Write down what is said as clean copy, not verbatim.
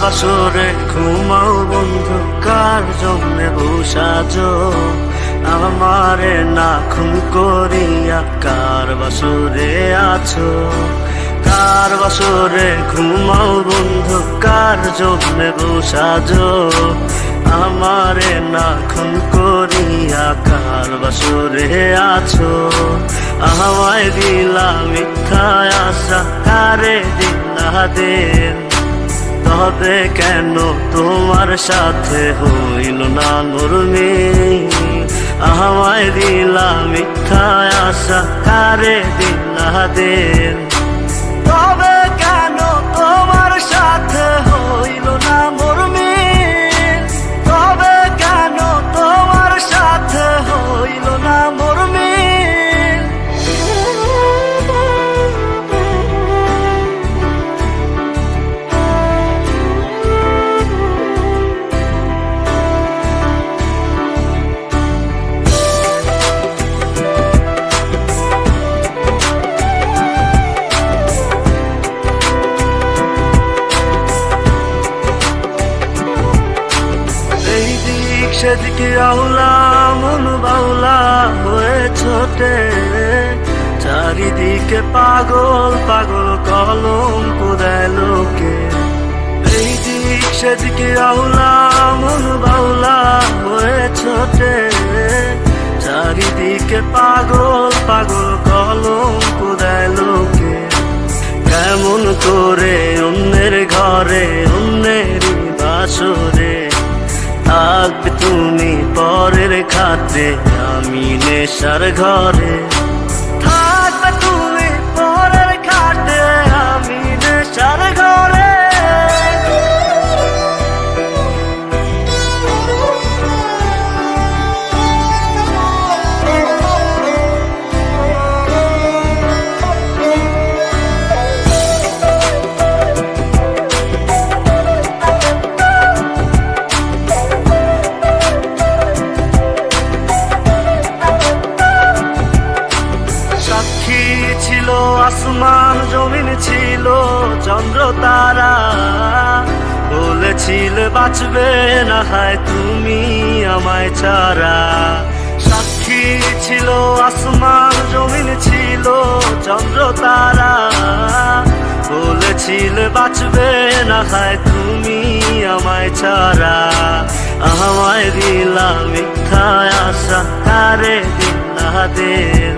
বাসরে ঘুমাও বন্ধু, কার জন্যে বসাজো আমারে না খুন করিয়া? কার বাসরে আছো? কার বাসরে ঘুমাও বন্ধু, কার জন্যে বসাজো আমারে না খুন করিয়া? কার বাসরে আছো? আমায় দিলা মিথ্যা আশা, কারে দিলা দিন? তবে কেন তোমার সাথে হইল না নরমি? আমায় দিলা মিথ্যা আশা, কারে দিলা দিন? তবে কেন তোমার সাথে হইল না মরমি? তবে কেন তোমার সাথে হইল না মরমি? সেদিকে আউলা মন বাউলা হয়ে ছোটে, চারিদিকে পাগল পাগল কলঙ্ক দেয় লোকে। এই দিক সেদিকে আউলা মন বাউলা হয়ে ছোটে, চারিদিকে পাগল পাগল কলঙ্ক দেয় লোকে। কেমন করে অন্যের ঘরে অন্যেরই বাসরে থাকবে তুমি পরের খাতে? আমি নেশার ঘরে থাকবে তুমি পরের খাতে, আমি নেশার ঘরে। ছিল আসমান জমিন, ছিল চন্দ্র তারা, বলেছিলে বাঁচবে না হয় তুমি আমায় ছাড়া। সাক্ষী ছিল আসমান জমিন, ছিল চন্দ্র তারা, বলেছিলে বাঁচবে না হয় তুমি আমায় ছাড়া। আমায় দিলা মিথ্যা আশা, কারে দিলা দিন?